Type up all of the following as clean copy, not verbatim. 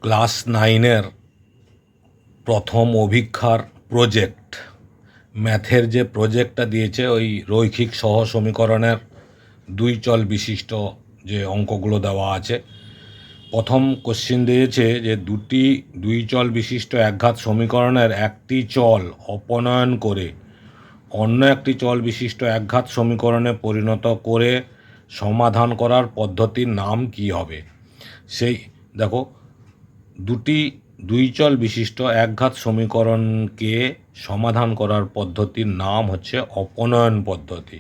Class 9-এর প্রথম অভিক্ষার project, ম্যাথের যে প্রজেক্টটা দিয়েছে ওই রৈখিক সহ সমীকরণের দুই চল বিশিষ্ট যে অঙ্কগুলো দেওয়া আছে। প্রথম কোশ্চেন দিয়েছে যে দুটি দুই চল বিশিষ্ট একঘাত সমীকরণের একটি চল অপনয়ন করে অন্য একটি চল বিশিষ্ট একঘাত সমীকরণে পরিণত করে সমাধান করার পদ্ধতির নাম কী হবে। সেই দেখো, দুটি দুই চল বিশিষ্ট একঘাত সমীকরণকে সমাধান করার পদ্ধতির নাম হচ্ছে অপনয়ন পদ্ধতি।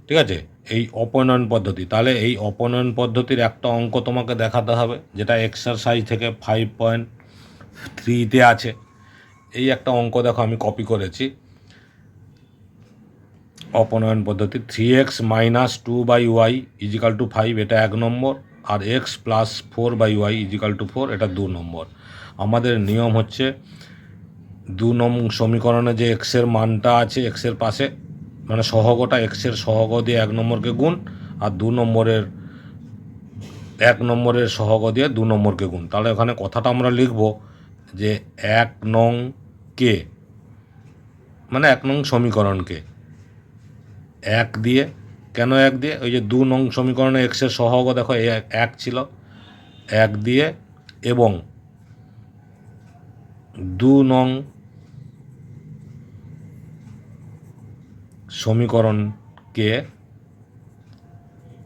ঠিক আছে, এই অপনয়ন পদ্ধতি। তাহলে এই অপনয়ন পদ্ধতির একটা অঙ্ক তোমাকে দেখাতে হবে, যেটা এক্সারসাইজ থেকে 5.3-তে আছে। এই একটা অঙ্ক দেখো, আমি কপি করেছি। অপনয়ন পদ্ধতি 3x - 2/y = 5, এটা 1 নম্বর। আর x + 4/y = 4, এটা 2 নম্বর। আমাদের নিয়ম হচ্ছে 2 নং সমীকরণে যে এক্সের মানটা আছে এক্সের পাশে, মানে সহগটা এক্সের সহগ দিয়ে 1 নম্বরকে গুণ, আর 2 নম্বরের 1 নম্বরের সহগ দিয়ে 2 নম্বরকে গুণ। তাহলে ওখানে কথাটা আমরা লিখব যে 1 নং কে, মানে 1 নং সমীকরণকে 1 দিয়ে, কেন 1 দিয়ে, ওই যে 2 নং সমীকরণে এক্সের সহগ দেখো 1 ছিল, 1 দিয়ে, এবং 2 নং সমীকরণকে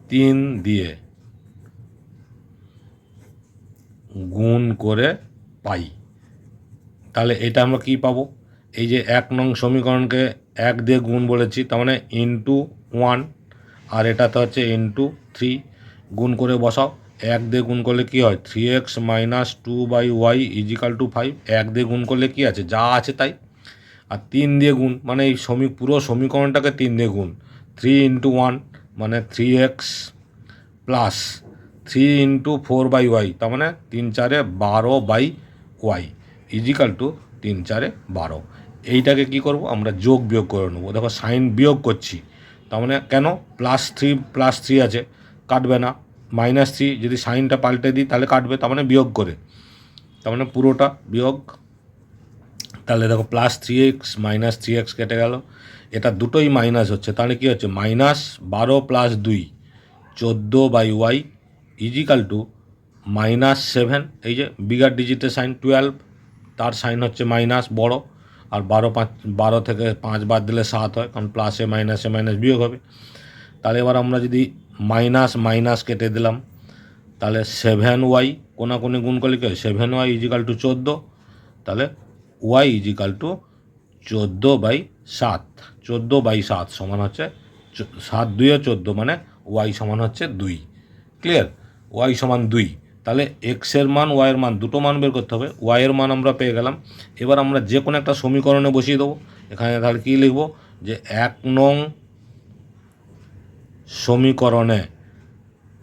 3 দিয়ে গুণ করে পাই। তাহলে এটা আমরা কি পাবো, এই যে 1 নং সমীকরণকে 1 দিয়ে গুণ বলেছি, তার মানে ইন্টু 1, আর এটাতে হচ্ছে ইন্টু 3, গুণ করে বসাও। 1 দিয়ে গুণ করলে কি হয়, 3x - 2/y = 5। 1 দিয়ে গুণ করলে কি আছে, যা আছে তাই। আর 3 দিয়ে গুণ মানে এই পুরো সমীকরণটাকে 3 দিয়ে গুণ, 3 × 1 মানে 3x প্লাস 3 × 4/y, তার মানে 3 × 4 = 12/y = 3 × 4 = 12। এইটাকে কি করব, আমরা যোগ বিয়োগ করে নেবো। দেখো সাইন বিয়োগ করছি, তার মানে কেন, +3 আছে, কাটবে না। -3 যদি সাইনটা পাল্টে দিই তাহলে কাটবে, তার মানে বিয়োগ করে, তার মানে পুরোটা বিয়োগ। তাহলে দেখো +3x - 3x কেটে গেল, এটা দুটোই মাইনাস হচ্ছে, তাহলে কী হচ্ছে, -12 + 2 14/y = -7। এই যে বিগার ডিজিটের সাইন 12, তার সাইন হচ্ছে মাইনাস বড়, আর 12 থেকে 5 বাদ দিলে 7 হয়, কারণ প্লাসে মাইনাসে মাইনাস বিয়োগ হবে। তাহলে এবার আমরা যদি মাইনাস মাইনাস কেটে দিলাম, তাহলে 7y কোনাকুনি গুণ করলে কি হয়, 7y = 14। তাহলে y = 14/7, 14/7 সমান হচ্ছে 7 × 2 = 14, মানে y সমান হচ্ছে 2। ক্লিয়ার, y সমান 2। তাহলে এক্সের মান ওয়াইয়ের মান দুটো মান বের করতে হবে। ওয়াইয়ের মান আমরা পেয়ে গেলাম, এবার আমরা যে কোনো একটা সমীকরণে বসিয়ে দেবো। এখানে তাহলে কী লিখব, যে 1 নং সমীকরণে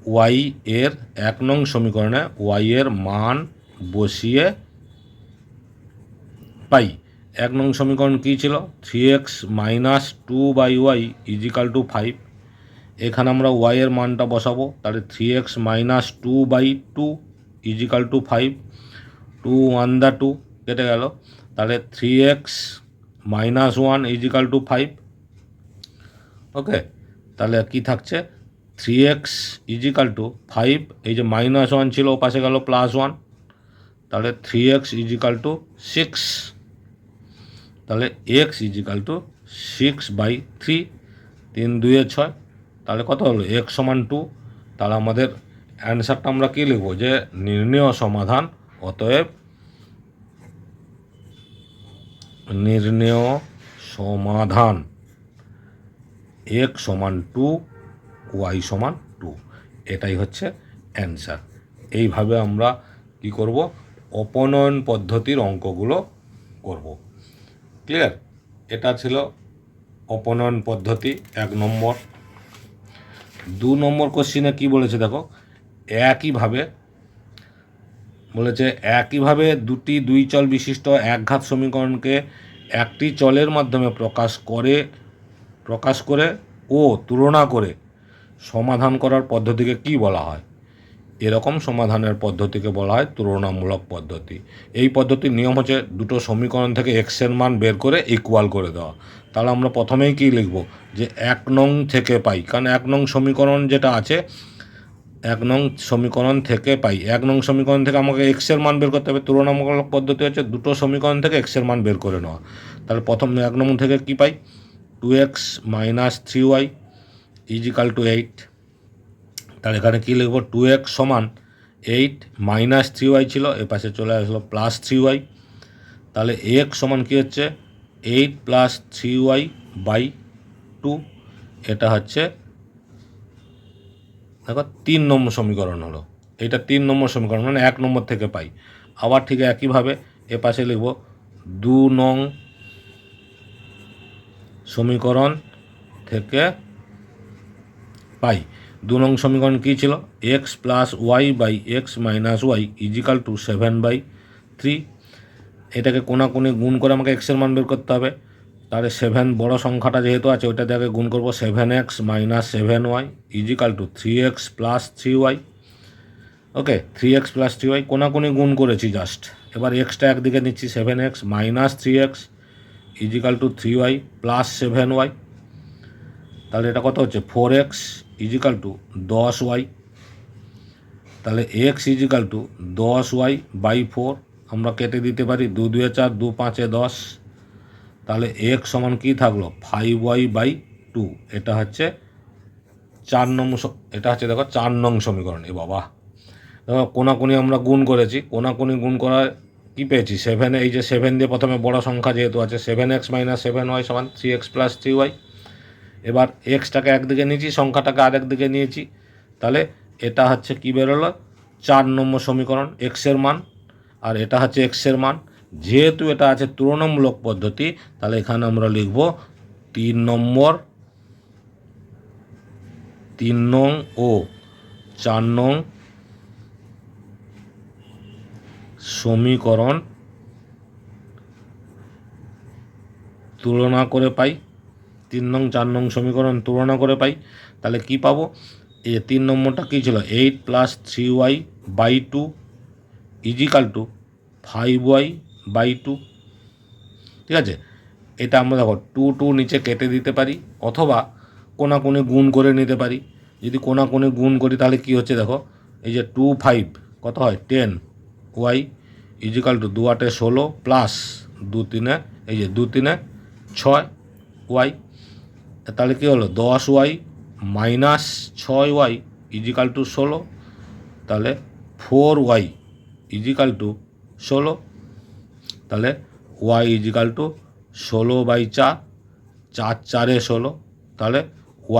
ওয়াই এর 1 নং সমীকরণে ওয়াইয়ের মান বসিয়ে পাই। 1 নং সমীকরণ কী ছিল, 3x - 2/y = 5। এখানে আমরা ওয়াইয়ের মানটা বসাবো, তাহলে 3x - 2/2 = 5, 2 1 দা 2 কেটে গেল, তাহলে 3x - 1 = 5। ওকে, তাহলে কি থাকছে, 3x = 5, এই যে -1 ছিল ও পাশে গেল +1, তাহলে 3x = 6। তাহলে x = 6/3, 3 × 2 = 6, তাহলে কত হলো, x সমান 2। তাহলে আমাদের অ্যান্সারটা আমরা কী লিখব, যে নির্ণেয় সমাধান, অতএব নির্ণেয় সমাধান x সমান 2, y সমান 2, এটাই হচ্ছে অ্যান্সার। এইভাবে আমরা কি করব, অপনয়ন পদ্ধতির অঙ্কগুলো করব। ক্লিয়ার, এটা ছিল অপনয়ন পদ্ধতি 1 নম্বর। 2 নম্বর কোশ্চিনে কি বলেছে দেখো, একইভাবে দুটি দুই চল বিশিষ্ট একঘাত সমীকরণকে একটি চলের মাধ্যমে প্রকাশ করে ও তুলনা করে সমাধান করার পদ্ধতিকে কি বলা হয়। এরকম সমাধানের পদ্ধতিকে বলা হয় তুলনামূলক পদ্ধতি। এই পদ্ধতির নিয়ম হচ্ছে দুটো সমীকরণ থেকে এক্সের মান বের করে ইকুয়াল করে দেওয়া। তাহলে আমরা প্রথমেই কী লিখব, যে 1 নং থেকে পাই, কারণ 1 নং সমীকরণ যেটা আছে 1 নং সমীকরণ থেকে পাই। 1 নং সমীকরণ থেকে আমাকে এক্সের মান বের করতে হবে। তুলনামূলক পদ্ধতি হচ্ছে দুটো সমীকরণ থেকে এক্সের মান বের করে নেওয়া। তাহলে প্রথম 1 নং থেকে কী পাই, 2x - 3y = 8। তাহলে এখানে কী লিখব, 2x সমান 8 - 3y ছিল, এ পাশে চলে আসলো +3y। তাহলে x সমান কী হচ্ছে 8 + 3y/2। এটা হচ্ছে দেখো 3 নম্বর সমীকরণ হলো। এটা 3 নম্বর সমীকরণ, মানে 1 নম্বর থেকে পাই। আবার ঠিক একইভাবে এ পাশে লিখব 2 নং সমীকরণ থেকে পাই। 2 নং সমীকরণ কী ছিল, x + y/x - y = 7/3। এটাকে কোনাকুনি গুণ করে আমাকে এক্সের মান বের করতে হবে। তাহলে 7 বড় সংখ্যাটা যেহেতু আছে ওইটা দিয়ে গুণ করব, 7x - 7y = 3x + 3y। ওকে, 3x + 3y কোনাকুনি গুণ করেছি জাস্ট। এবার এক্সটা একদিকে নিচ্ছি, 7x - 3x = 3y + 7y। তাহলে এটা কত হচ্ছে 4x = 10y। তাহলে x = 10y/4 আমরা কেটে দিতে পারি, 2 2 4, 2 5 10। তাহলে x সমান কী থাকলো 5y/2। এটা হচ্ছে 4 নং, এটা হচ্ছে দেখো 4 নং সমীকরণ। এ বাবা, দেখো কোনাকুনি আমরা গুণ করেছি, কোনাকুনি গুণ করার কী পেয়েছি 7। এই যে 7 দিয়ে প্রথমে বড় সংখ্যা যেহেতু আছে, 7x - 7y = 3x + 3y। এবার এক্সটাকে একদিকে নিয়েছি, সংখ্যাটাকে আরেক দিকে নিয়েছি। তাহলে এটা হচ্ছে কী বেরোলো 4 নম্বর সমীকরণ, এক্সের মান। আর এটা হচ্ছে এক্সের মান। যেহেতু এটা আছে তুলনামূলক পদ্ধতি, তাহলে এখানে আমরা লিখব 3 নং ও 4 নং সমীকরণ তুলনা করে পাই। 3 নং 4 নং সমীকরণ তুলনা করে পাই। তাহলে কি পাবো, এই 3 নম্বরটা কী ছিল 8 + 3y/2 = 5y/2। ঠিক আছে, এটা আমরা দেখো 2 2 নিচে কেটে দিতে পারি, অথবা কোনাকুনি গুণ করে নিতে পারি। যদি কোনাকুনি গুণ করি তাহলে কি হচ্ছে দেখো, এই যে 2 5 কত হয় 10y = 2 8 16 প্লাস 2 3 এই যে 2 3 6y। তাহলে কী হলো 10y - 6y = 16। তাহলে 4y = 16। তাহলে y = 16/4, 4 4 16। তাহলে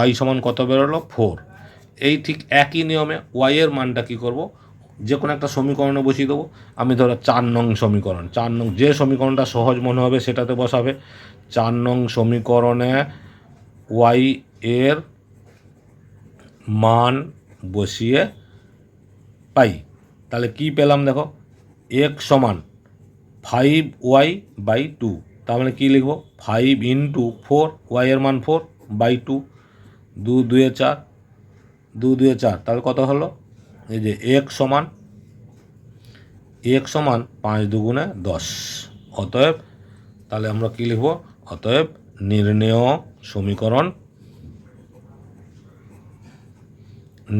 y সমান কত বেরোলো 4। এই ঠিক একই নিয়মে y এর মানটা কী করব, যে কোনো একটা সমীকরণে বসিয়ে দেবো। আমি ধরো 4 নং সমীকরণ, 4 নং যে সমীকরণটা সহজ মনে হবে সেটাতে বসাবে। 4 নং সমীকরণে y এর মান বসিয়ে পাই। তাহলে কি পেলাম দেখো, x সমান 5y/2। তার মানে কী লিখব 5 × 4, y এর মান 4/2, 2 2 4, 2 2 4। তাহলে কত হলো, এই যে x সমান 5 2 10। অতএব তাহলে আমরা কী লিখব, অতএব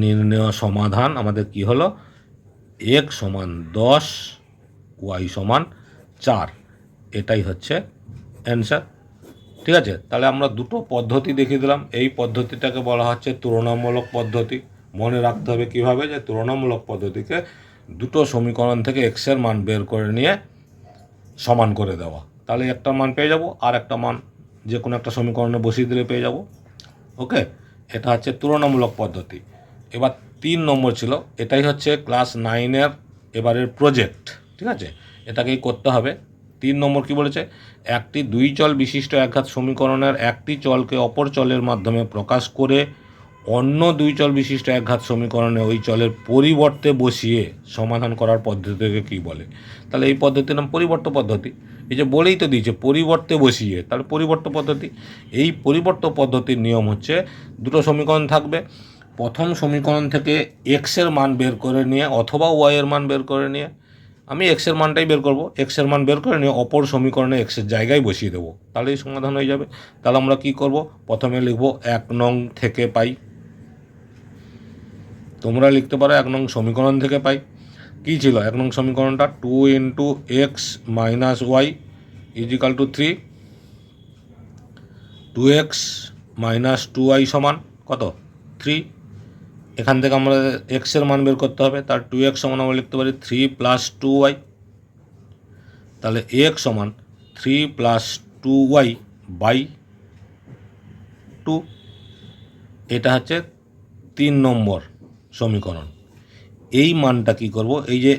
নির্ণেয় সমাধান আমাদের কি হলো, x সমান 10, y সমান 4। এটাই হচ্ছে অ্যান্সার। ঠিক আছে, তাহলে আমরা দুটো পদ্ধতি দেখিয়ে দিলাম। এই পদ্ধতিটাকে বলা হচ্ছে তুলনামূলক পদ্ধতি। মনে রাখতে হবে কীভাবে, যে তুলনামূলক পদ্ধতিকে দুটো সমীকরণ থেকে এক্সের মান বের করে নিয়ে সমান করে দেওয়া। তাহলে একটা মান পেয়ে যাব, আর একটা মান যে কোনো একটা সমীকরণে বসিয়ে দিলে পেয়ে যাব। ওকে, এটা হচ্ছে তুলনামূলক পদ্ধতি। এবার 3 নম্বর ছিল, এটাই হচ্ছে ক্লাস 9-এর এবারের প্রজেক্ট। ঠিক আছে, এটাকেই করতে হবে। 3 নম্বর কি বলেছে, একটি 2 চল বিশিষ্ট একঘাত সমীকরণের একটি চলকে অপর চলের মাধ্যমে প্রকাশ করে অন্য 2 চল বিশিষ্ট একঘাত সমীকরণে ওই চলের পরিবর্তে বসিয়ে সমাধান করার পদ্ধতিকে কী বলে। তাহলে এই পদ্ধতির নাম পরিবর্ত পদ্ধতি। এই যে বলেই তো দিয়েছে পরিবর্তে বসিয়ে, তাহলে পরিবর্ত পদ্ধতি। এই পরিবর্ত পদ্ধতির নিয়ম হচ্ছে দুটো সমীকরণ থাকবে, প্রথম সমীকরণ থেকে এক্সের মান বের করে নিয়ে অথবা ওয়াইয়ের মান বের করে নিয়ে, আমি এক্সের মানটাই বের করব, এক্সের মান বের করে নিয়ে অপর সমীকরণে এক্সের জায়গায় বসিয়ে দেবো, তাহলেই সমাধান হয়ে যাবে। তাহলে আমরা কি করব, প্রথমে লিখব 1 নং থেকে পাই, তোমরা লিখতে পারো 1 নং সমীকরণ থেকে পাই। কী ছিল 1 নং সমীকরণটা? 2 × x - y = 3, 2x - 2y সমান কত? 3। এখান থেকে আমরা এক্সের মান বের করতে হবে, তার 2x সমান আমরা লিখতে পারি 3 + 2y। তাহলে x সমান 3 + 2y/2। এটা হচ্ছে 3 নম্বর সমীকরণ। এই মানটা কি করব, এই যে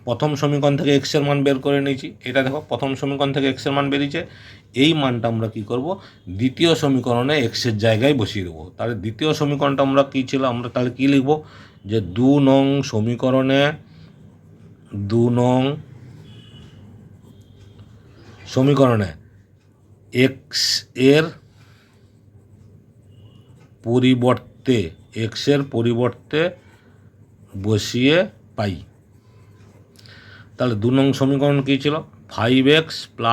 প্রথম সমীকরণ থেকে এক্সের মান বের করে নিয়েছি, এটা দেখো প্রথম সমীকরণ থেকে এক্সের মান বেরিয়েছে, এই মানটা আমরা কি করব, দ্বিতীয় সমীকরণে এক্সের জায়গায় বসিয়ে দেবো। তাহলে দ্বিতীয় সমীকরণটা আমরা কী ছিল, আমরা তাহলে কী লিখব, যে 2 নং সমীকরণে 2 নং সমীকরণে এক্স এর পরিবর্তে বসিয়ে পাই। তাহলে 2 নং সমীকরণ কী ছিল? 5x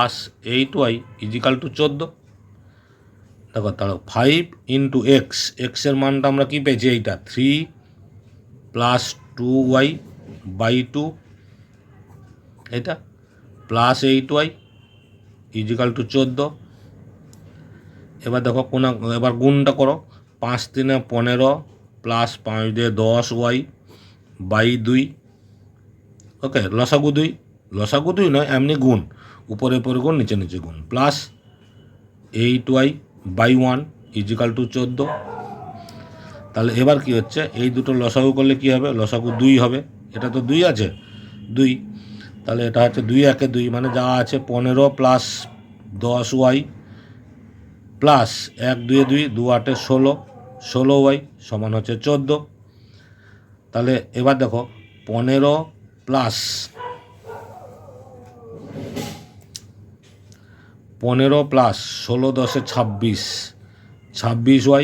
+ 8y = 14। দেখো তাহলে 5 × x, এর মানটা আমরা কী পেয়েছি, এইটা 3 + 2y/2, এটা +8y = 14। এবার দেখো এবার গুণটা করো, 5 × 3 = 15 + 5 × 10y/2। ওকে, লসাগু 2 নয়, এমনি গুণ, উপরে গুণ, নিচে গুণ, প্লাস 8y/1 = 14। তাহলে এবার কি হচ্ছে, এই দুটো লসাগু করলে কি হবে, লসাগু 2 হবে, এটা তো 2 আছে, 2। তাহলে এটা হচ্ছে 2 × 1 = 2, মানে যা আছে 15 + 10y প্লাস 1 × 2 = 2, 2 × 8 = 16, 16y সমান হচ্ছে 14। তাহলে এবার দেখো 15 + 16 × 10 = 26, 26y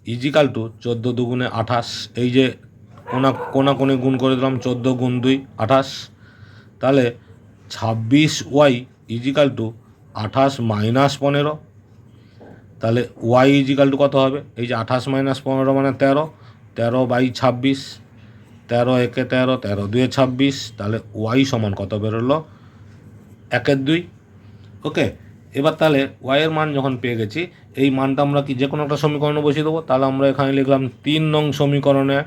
= 14 × 2 = 28। এই যে কোণে গুণ করে দিলাম, 14 × 2 = 28। তাহলে 26y = 28 - 15। তাহলে y = কত হবে, এই যে 28 - 15 মানে 13, 13/26, 13 × 1 = 13, 13 × 2 = 26। তাহলে y সমান কত বেরোলো, 1/2। ওকে, এবার তাহলে y এর মান যখন পেয়ে গেছি, এই মানটা আমরা কি যে কোনো একটা সমীকরণে বসিয়ে দেবো। তাহলে আমরা এখানে লিখলাম 3 নং সমীকরণে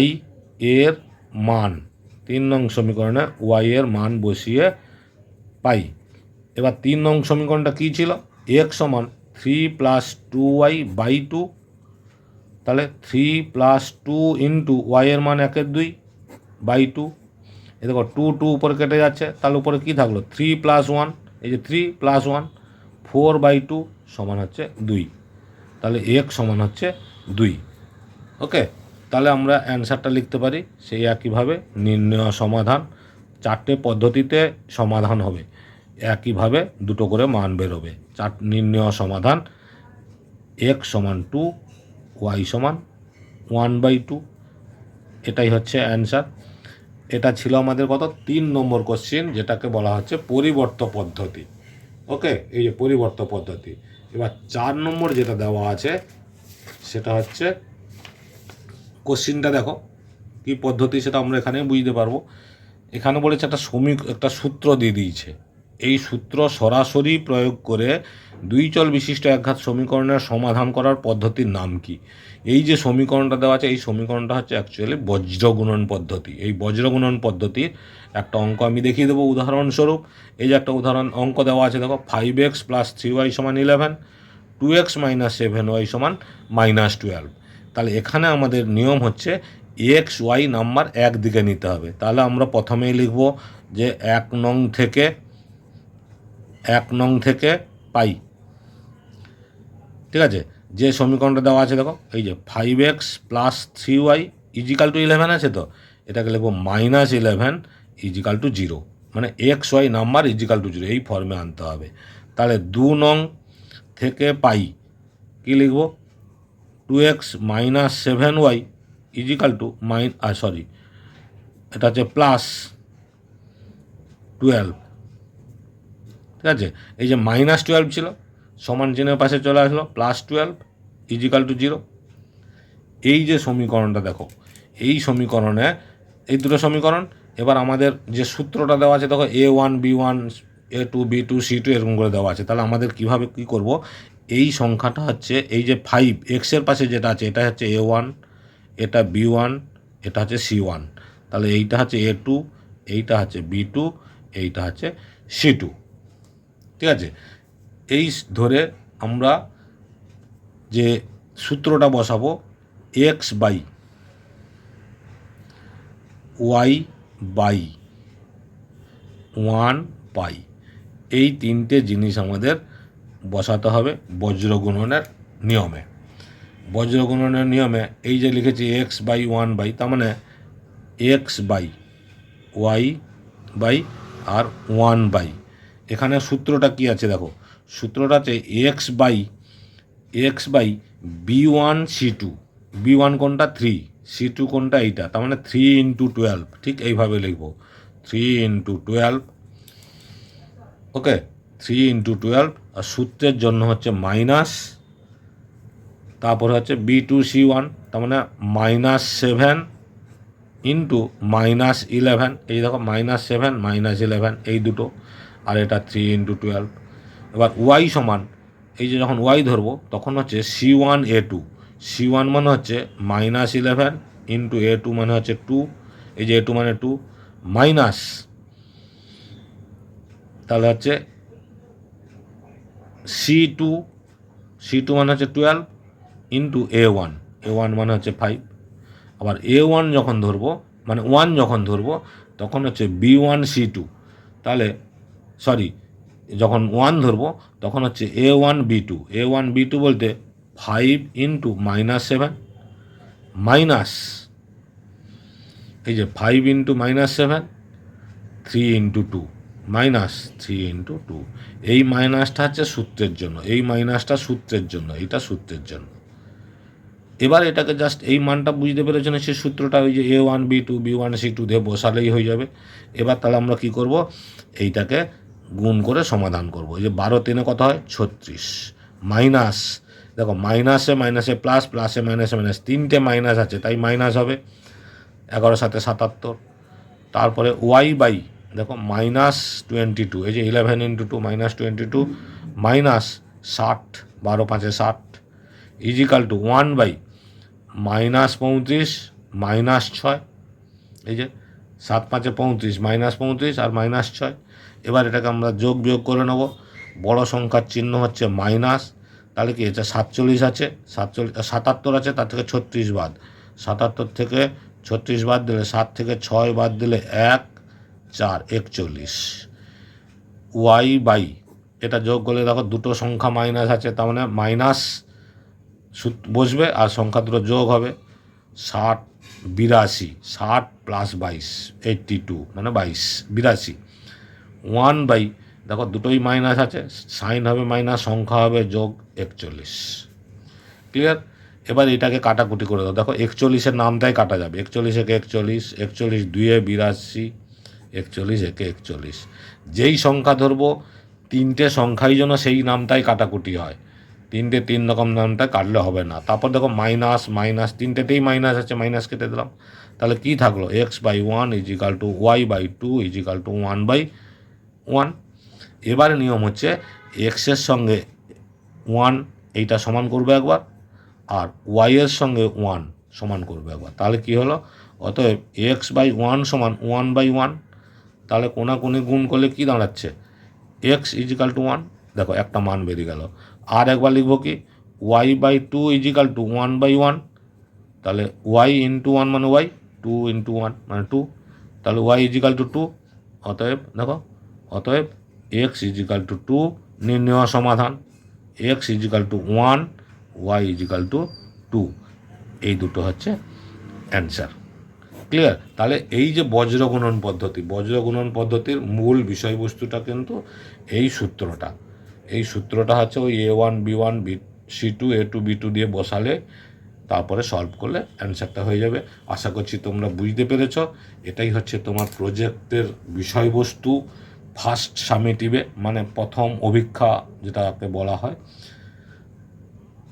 y এর মান, 3 নং সমীকরণে y এর মান বসিয়ে পাই। এবার 3 নং সমীকরণটা কী ছিল, x সমান 3 + 2y/2। তাহলে 3 + 2 × y এর মান 1/2/2। এ দেখো 2 2 উপরে কেটে যাচ্ছে, তাহলে উপরে কী থাকলো, 3 + 1, এই যে 3 + 1, 4/2 সমান হচ্ছে 2। তাহলে x সমান হচ্ছে 2। ওকে, তাহলে আমরা অ্যান্সারটা লিখতে পারি সেই একইভাবে, নির্ণয় সমাধান। 4টে পদ্ধতিতে সমাধান হবে, একইভাবে দুটো করে মান বেরোবে। নির্ণয় সমাধান x সমান 2, y সমান 1/2, এটাই হচ্ছে অ্যান্সার। এটা ছিল আমাদের কত, 3 নম্বর কোশ্চেন, যেটাকে বলা হচ্ছে পরিবর্ত পদ্ধতি। ওকে, এই যে পরিবর্ত পদ্ধতি। এবার 4 নম্বর যেটা দেওয়া আছে সেটা হচ্ছে, কোশ্চেনটা দেখো কী পদ্ধতি সেটা আমরা এখানে বুঝতে পারবো। এখানে বলেছে একটা সূত্র দিয়ে দিয়েছে, এই সূত্র সরাসরি প্রয়োগ করে 2 চল বিশিষ্ট একঘাত সমীকরণের সমাধান করার পদ্ধতির নাম কি। এই যে সমীকরণটা দেওয়া আছে, এই সমীকরণটা হচ্ছে অ্যাকচুয়ালি বজ্রগুণন পদ্ধতি। এই বজ্রগুণন পদ্ধতির একটা অঙ্ক আমি দেখিয়ে দেবো উদাহরণস্বরূপ। এই যে একটা উদাহরণ অঙ্ক দেওয়া আছে, দেখো 5x + 3y = 11, 2x - 7y = -12। তাহলে এখানে আমাদের নিয়ম হচ্ছে এক্স ওয়াই নাম্বার একদিকে নিতে হবে। তাহলে আমরা প্রথমেই লিখব যে 1 নং থেকে পাই। ঠিক আছে, যে সমীকরণটা দেওয়া আছে দেখো, এই যে 5x + 3y = 11 আছে, তো এটাকে লিখব -11 = 0, মানে এক্স ওয়াই নাম্বার = 0, এই ফর্মে আনতে হবে। তাহলে 2 নং থেকে পাই, কী লিখব, 2x minus 7y is equal two এটা হচ্ছে প্লাস 12, ঠিক আছে। এই যে -12 ছিল, সমান চিহ্নের পাশে চলে আসলো +12 ইজিক্যাল টু 0। এই যে সমীকরণটা দেখো, এই সমীকরণে এই দুটো সমীকরণ, এবার আমাদের যে সূত্রটা দেওয়া আছে দেখো A1 B1 A2 B2 C2 এরকম করে দেওয়া আছে। তাহলে আমাদের কীভাবে কী করব, এই সংখ্যাটা হচ্ছে এই যে 5 এক্সের পাশে যেটা আছে এটা হচ্ছে A1, এটা B1, এটা হচ্ছে C1, তাহলে এইটা হচ্ছে A2, এইটা হচ্ছে B2, এইটা হচ্ছে C2, ঠিক আছে। এই ধরে আমরা যে সূত্রটা বসাবো x বাই y বাই 1 পাই, এই তিনটে জিনিস আমাদের বসাতে হবে বজ্রগুণনের নিয়মে। বজ্রগুণনের নিয়মে এই যে লিখেছি x বাই 1 বাই, তার মানে x বাই y বাই আর 1 বাই, এখানে সূত্রটা কি আছে দেখো, সূত্রটা আছে x by B1 C2, B1 কোনটা 3, C2 কোনটা এইটা, তার মানে 3 × 12, ঠিক এইভাবে লিখব 3 × 12, ওকে 3 × 12, আর সূত্রের জন্য হচ্ছে মাইনাস, তারপরে হচ্ছে B2 C1, তার মানে -7 × -11, এই দেখো -7 -11 এই দুটো, আর এটা 3 × 12। এবার y সমান, এই যে যখন y ধরবো তখন হচ্ছে C1 A2, C1 মানে হচ্ছে -11 × A2 মানে হচ্ছে 2, এই যে A2 মানে 2 মাইনাস, তাহলে হচ্ছে C2 মানে হচ্ছে 12 × A1 মানে হচ্ছে 5। আবার A1 যখন ধরবো, মানে 1 যখন ধরবো তখন হচ্ছে B1 C2, তাহলে যখন 1 ধরবো তখন হচ্ছে A1 B2 বলতে 5 × -7 মাইনাস, এই যে 5 × -7 3 × 2 মাইনাস 3 × 2, এই মাইনাসটা হচ্ছে সূত্রের জন্য, এই মাইনাসটা সূত্রের জন্য, এইটা সূত্রের জন্য। এবার এটাকে জাস্ট এই মানটা বুঝতে পেরেছেন, সেই সূত্রটা ওই যে A1 B2 B1 C2 দিয়ে বসালেই হয়ে যাবে। এবার তাহলে আমরা কি করব, এইটাকে গুণ করে সমাধান করব। এই যে 12 × 3 কত হয় 36, মাইনাস, দেখো মাইনাসে প্লাস, প্লাসে মাইনাসে মাইনাস, তিনটে মাইনাস আছে তাই মাইনাস হবে, 11 × 7 = 77, তারপরে y বাই দেখো -22, এই যে 11 × 2 -22 মাইনাস 60, 12 × 5 = 60 ইজিক্যাল টু 1 বাই -35 -6, এই যে 7 × 5 = 35, -35 আর -6। এবার এটাকে আমরা যোগ বিয়োগ করে নেব, বড় সংখ্যার চিহ্ন হচ্ছে মাইনাস, তাহলে কি এটা 47 আছে, 77 আছে, তার থেকে 36 বাদ, 77 থেকে 36 বাদ দিলে 7 থেকে 6 বাদ দিলে 1 4 41, y বাই, এটা যোগ করলে দেখো দুটো সংখ্যা মাইনাস আছে, তার মানে মাইনাস বসবে আর সংখ্যা দুটো যোগ হবে, 60 82, 60 + 22 82, মানে 82 1 বাই, দেখো দুটোই মাইনাস আছে, সাইন হবে মাইনাস, সংখ্যা হবে যোগ 41, ক্লিয়ার। এবার এটাকে কাটাকুটি করে দাও, দেখো 41-এর নামটাই কাটা যাবে, 41 × 41, 41 × 2 = 82, 41 × 41, যেই সংখ্যা ধরবো তিনটে সংখ্যাই যেন সেই নামটাই কাটাকুটি হয়, তিনটে 3 রকম নামটা কাটলে হবে না। তারপর দেখো মাইনাস, তিনটেতেই মাইনাস আছে, মাইনাস কেটে দিলাম, তাহলে কি থাকলো x/1 = y/2 = 1/1। এবারে নিয়ম হচ্ছে এক্সের সঙ্গে 1 এইটা সমান করবে একবার, আর y-এর সঙ্গে 1 সমান করবে একবার, তাহলে কি হলো, অতএব x/1 = 1/1, তাহলে কোনাকুনি গুণ করলে কি দাঁড়াচ্ছে x = 1, দেখো একটা মান বেরিয়ে গেল। আর একবার লিখবো কি y/2 = 1/1, তাহলে y × 1 মানে y, 2 × 1 মানে 2, তাহলে y = 2, অতএব x = 2 নির্ণয় সমাধান, x = 1 y = 2, এই দুটো হচ্ছে অ্যান্সার, ক্লিয়ার। তাহলে এই যে বজ্রগুণন পদ্ধতির মূল বিষয়বস্তুটা কিন্তু এই সূত্রটা হচ্ছে ওই A1 B1 C2 A2 B2 দিয়ে বসালে তারপরে সলভ করলে অ্যান্সারটা হয়ে যাবে। আশা করছি তোমরা বুঝতে পেরেছ। এটাই হচ্ছে তোমার প্রজেক্টের বিষয়বস্তু ফার্স্ট সামেটিভে, মানে প্রথম অভীক্ষা যেটাকে বলা হয়।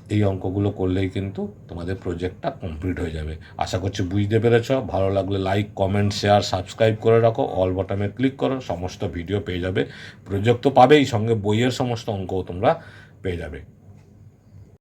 এই অঙ্কগুলো করলেই কিন্তু তোমাদের প্রজেক্টটা কমপ্লিট হয়ে যাবে। আশা করছি বুঝতে পেরেছ। ভালো লাগলে লাইক, কমেন্ট, শেয়ার, সাবস্ক্রাইব করে রাখো, অল বাটনে ক্লিক করো, সমস্ত ভিডিও পেয়ে যাবে। প্রজেক্ট তো পাবেই, সঙ্গে বইয়ের সমস্ত অঙ্কও তোমরা পেয়ে যাবে।